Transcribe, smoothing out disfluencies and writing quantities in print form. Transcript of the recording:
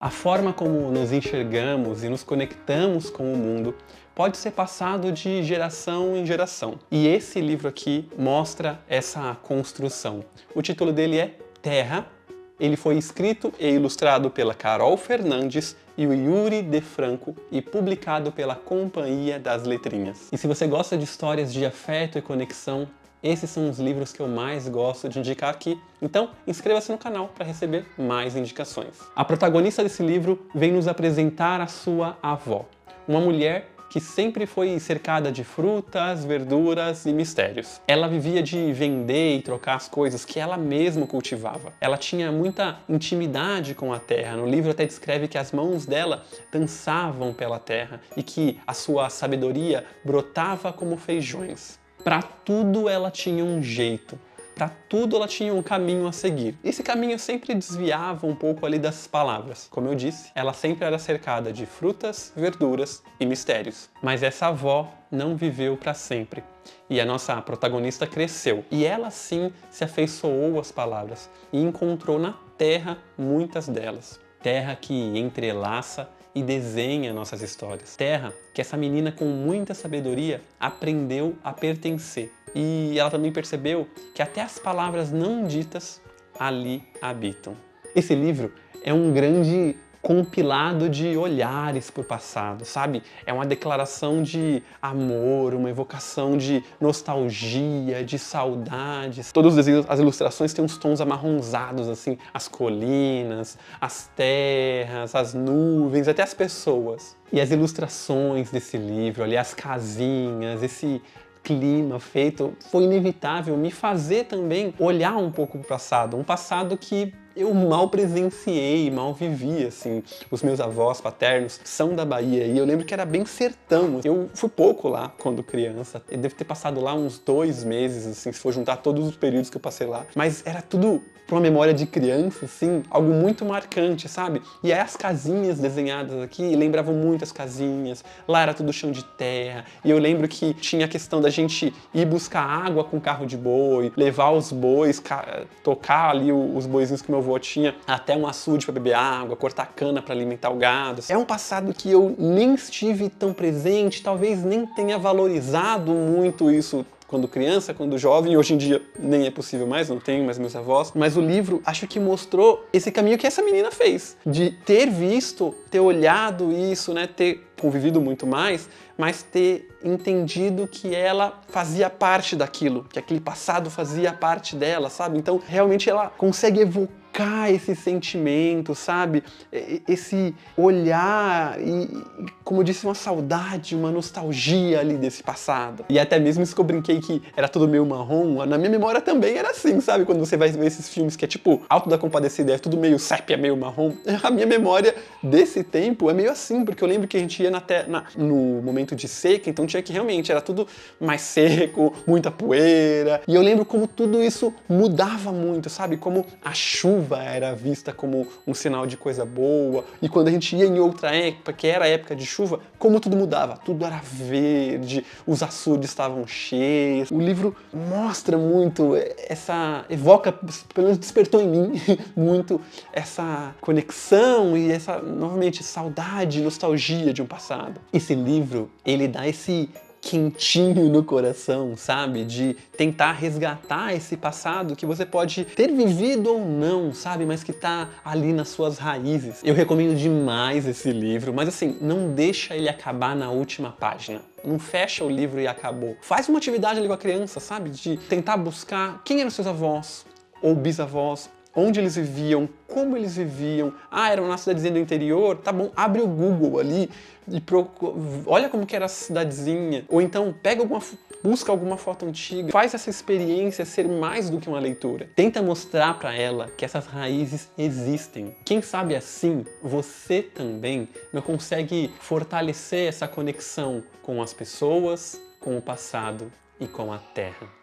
A forma como nos enxergamos e nos conectamos com o mundo pode ser passado de geração em geração. E esse livro aqui mostra essa construção. O título dele é Terra. Ele foi escrito e ilustrado pela Carol Fernandes e o Yuri De Franco e publicado pela Companhia das Letrinhas. E se você gosta de histórias de afeto e conexão, esses são os livros que eu mais gosto de indicar aqui, então inscreva-se no canal para receber mais indicações. A protagonista desse livro vem nos apresentar a sua avó, uma mulher que sempre foi cercada de frutas, verduras e mistérios. Ela vivia de vender e trocar as coisas que ela mesma cultivava. Ela tinha muita intimidade com a terra. No livro até descreve que as mãos dela dançavam pela terra e que a sua sabedoria brotava como feijões. Para tudo ela tinha um jeito, para tudo ela tinha um caminho a seguir. Esse caminho sempre desviava um pouco ali das palavras. Como eu disse, ela sempre era cercada de frutas, verduras e mistérios. Mas essa avó não viveu para sempre. E a nossa protagonista cresceu. E ela sim se afeiçoou às palavras e encontrou na terra muitas delas. Terra que entrelaça e desenha nossas histórias. Terra que essa menina com muita sabedoria aprendeu a pertencer. E ela também percebeu que até as palavras não ditas ali habitam. Esse livro é um grande compilado de olhares para o passado, sabe? É uma declaração de amor, uma evocação de nostalgia, de saudades. Todas as ilustrações têm uns tons amarronzados, assim, as colinas, as terras, as nuvens, até as pessoas. E as ilustrações desse livro, ali, as casinhas, esse clima feito, foi inevitável me fazer também olhar um pouco para o passado, um passado que eu mal presenciei, mal vivi, assim. Os meus avós paternos são da Bahia e eu lembro que era bem sertão. Eu fui pouco lá quando criança. Eu devo ter passado lá uns 2 meses, assim, se for juntar todos os períodos que eu passei lá. Mas era tudo pra uma memória de criança, assim, algo muito marcante, sabe? E aí as casinhas desenhadas aqui lembravam muito as casinhas. Lá era tudo chão de terra. E eu lembro que tinha a questão da gente ir buscar água com carro de boi, levar os bois, tocar ali os boizinhos que meu avô tinha até um açude para beber água, cortar cana para alimentar o gado. É um passado que eu nem estive tão presente, talvez nem tenha valorizado muito isso quando criança, quando jovem, hoje em dia nem é possível mais, não tenho mais meus avós, mas o livro acho que mostrou esse caminho que essa menina fez, de ter visto, ter olhado isso, né, ter convivido muito mais, mas ter entendido que ela fazia parte daquilo, que aquele passado fazia parte dela, sabe? Então, realmente ela consegue evocar esse sentimento, sabe? Esse olhar e, como eu disse, uma saudade, uma nostalgia ali desse passado. E até mesmo isso que eu brinquei que era tudo meio marrom, na minha memória também era assim, sabe? Quando você vai ver esses filmes que é tipo Auto da Compadecida, é tudo meio sépia, meio marrom. A minha memória desse tempo é meio assim, porque eu lembro que a gente ia no momento de seca, então tinha que realmente, era tudo mais seco, muita poeira. E eu lembro como tudo isso mudava muito, sabe? Como a chuva era vista como um sinal de coisa boa. E quando a gente ia em outra época, que era a época de chuva, como tudo mudava. Tudo era verde, os açudes estavam cheios. O livro mostra muito evoca, pelo menos despertou em mim, muito essa conexão e essa, novamente, saudade, nostalgia de um passado. Esse livro, ele dá esse quentinho no coração, sabe? De tentar resgatar esse passado que você pode ter vivido ou não, sabe? Mas que tá ali nas suas raízes. Eu recomendo demais esse livro, mas assim, não deixa ele acabar na última página. Não fecha o livro e acabou. Faz uma atividade ali com a criança, sabe? De tentar buscar quem eram seus avós ou bisavós, onde eles viviam, como eles viviam. Ah, era uma cidadezinha do interior? Tá bom, abre o Google ali e olha como que era a cidadezinha. Ou então busca alguma foto antiga, faz essa experiência ser mais do que uma leitura. Tenta mostrar para ela que essas raízes existem. Quem sabe assim, você também não consegue fortalecer essa conexão com as pessoas, com o passado e com a terra.